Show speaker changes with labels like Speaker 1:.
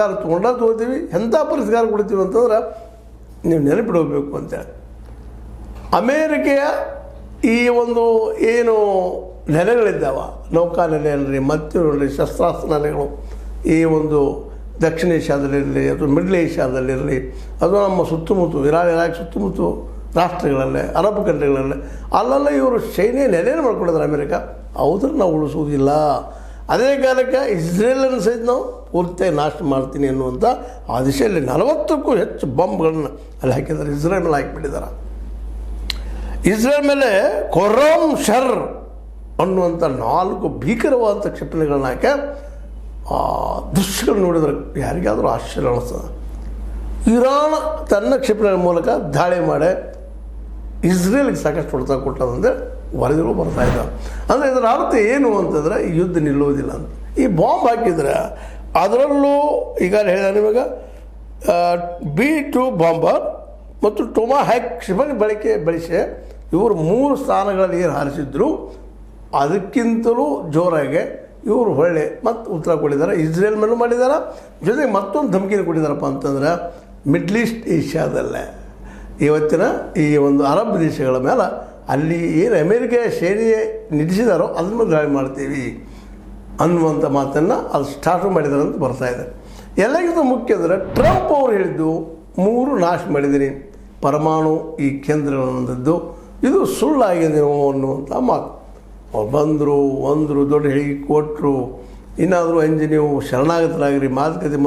Speaker 1: ತೊಗೋತೀವಿ, ಎಂಥ ಪುರಸ್ಕಾರ ಕೊಡ್ತೀವಿ ಅಂತಂದ್ರೆ ನೀವು ನೆನಪಿಡಬೇಕು ಅಂತೇಳಿ. ಅಮೇರಿಕೆಯ ಈ ಒಂದು ಏನು ನೆಲೆಗಳಿದ್ದಾವ, ನೌಕಾನೆಲೆ ಅಲ್ಲರಿ, ಮತ್ತು ಶಸ್ತ್ರಾಸ್ತ್ರ ನೆಲೆಗಳು ಈ ಒಂದು ದಕ್ಷಿಣ ಏಷ್ಯಾದಲ್ಲಿರಲಿ ಅಥವಾ ಮಿಡ್ಲ್ ಏಷ್ಯಾದಲ್ಲಿರಲಿ, ಅದು ನಮ್ಮ ಸುತ್ತಮುತ್ತ ಇರಾಕ್ ಸುತ್ತಮುತ್ತ ರಾಷ್ಟ್ರಗಳಲ್ಲೇ, ಅರಬ್ ಕಂಟ್ರಿಗಳಲ್ಲೇ ಅಲ್ಲೆಲ್ಲ ಇವರು ಸೈನ್ಯ ನೆಲೆಯನ್ನು ಮಾಡ್ಕೊಂಡಿದ್ದಾರೆ ಅಮೇರಿಕ. ಹೌದ್ರೆ ನಾವು ಉಳಿಸೋದಿಲ್ಲ. ಅದೇ ಕಾಲಕ್ಕೆ ಇಸ್ರೇಲನ್ನು ಸಹಿತ ನಾವು ಪೂರ್ತಿಯಾಗಿ ನಾಶ ಮಾಡ್ತೀನಿ ಅನ್ನುವಂಥ ಆ ದಿಶೆಯಲ್ಲಿ 40ಕ್ಕೂ ಹೆಚ್ಚು ಬಾಂಬ್ಗಳನ್ನು ಅಲ್ಲಿ ಹಾಕಿದ್ದಾರೆ, ಇಸ್ರೇಲ್ ಮೇಲೆ ಹಾಕಿಬಿಟ್ಟಿದ್ದಾರೆ. ಇಸ್ರೇಲ್ ಮೇಲೆ ಕೊರಾಮ್ ಶರ್ ಅನ್ನುವಂಥ 4 ಭೀಕರವಾದಂಥ ಕ್ಷಿಪಣಿಗಳನ್ನ ಹಾಕಿ ಆ ದೃಶ್ಯಗಳು ನೋಡಿದ್ರೆ ಯಾರಿಗಾದರೂ ಆಶ್ಚರ್ಯ ಅನ್ನಿಸ್ತದೆ. ಇರಾನ್ ತನ್ನ ಕ್ಷಿಪಣಿಗಳ ಮೂಲಕ ದಾಳಿ ಮಾಡಿ ಇಸ್ರೇಲ್ಗೆ ಸಾಕಷ್ಟು ಹೊಡೆತ ಕೊಟ್ಟದಂದರೆ ವರದಿಗಳು ಬರ್ತಾ ಇದ್ದಾವೆ. ಅಂದರೆ ಇದರ ಅರ್ಥ ಏನು ಅಂತಂದರೆ ಈ ಯುದ್ಧ ನಿಲ್ಲುವುದಿಲ್ಲ ಅಂತ. ಈ ಬಾಂಬ್ ಹಾಕಿದರೆ ಅದರಲ್ಲೂ ಈಗ ಹೇಳಿದ ನಿಮಗೆ B-2 ಬಾಂಬರ್ ಮತ್ತು ಟೊಮಾಹ್ಯಾಕ್ ಕ್ಷಿಪಣಿ ಬಳಸಿ ಇವರು 3 ಸ್ಥಾನಗಳಲ್ಲಿ ಏನು ಹಾರಿಸಿದ್ರು ಅದಕ್ಕಿಂತಲೂ ಜೋರಾಗಿ ಇವರು ಹೊಳ್ಳೆ ಮತ್ತು ಉತ್ತರ ಕೊಟ್ಟಿದ್ದಾರೆ. ಇಸ್ರೇಲ್ ಮೇಲೂ ಮಾಡಿದ್ದಾರೆ, ಜೊತೆಗೆ ಮತ್ತೊಂದು ಧಮಕಿನ ಕೊಟ್ಟಿದ್ದಾರಪ್ಪ ಅಂತಂದ್ರೆ ಮಿಡ್ಲ್ ಈಸ್ಟ್ ಏಷ್ಯಾದಲ್ಲೇ ಇವತ್ತಿನ ಈ ಒಂದು ಅರಬ್ ದೇಶಗಳ ಮೇಲೆ ಅಲ್ಲಿ ಏನು ಅಮೇರಿಕೆಯ ಸೇನೆ ನಿಲ್ಲಿಸಿದಾರೋ ಅದ್ರ ಮೇಲೆ ದಾಳಿ ಮಾಡ್ತೀವಿ ಅನ್ನುವಂಥ ಮಾತನ್ನು ಅದು ಸ್ಟಾರ್ಟ್ ಮಾಡಿದ್ದಾರೆ ಅಂತ ಬರ್ತಾಯಿದೆ. ಎಲ್ಲಕ್ಕಿಂತ ಮುಖ್ಯ ಅಂದರೆ ಟ್ರಂಪ್ ಅವರು ಹೇಳಿದ್ದು 3 ನಾಶ ಮಾಡಿದ್ದೀನಿ ಪರಮಾಣು ಈ ಕೇಂದ್ರಗಳನ್ನದ್ದು, ಇದು ಸುಳ್ಳಾಗಿದೆ ಅನ್ನುವಂಥ ಮಾತು. ಅವ್ರು ಬಂದರು ದೊಡ್ಡ ಹೇಳಿಕೆ ಕೊಟ್ಟರು, ಇನ್ನಾದರೂ ನೀವು ಶರಣಾಗತರಾಗಿರಿ ಮಾತುಕತೆ ಮೂಲಕ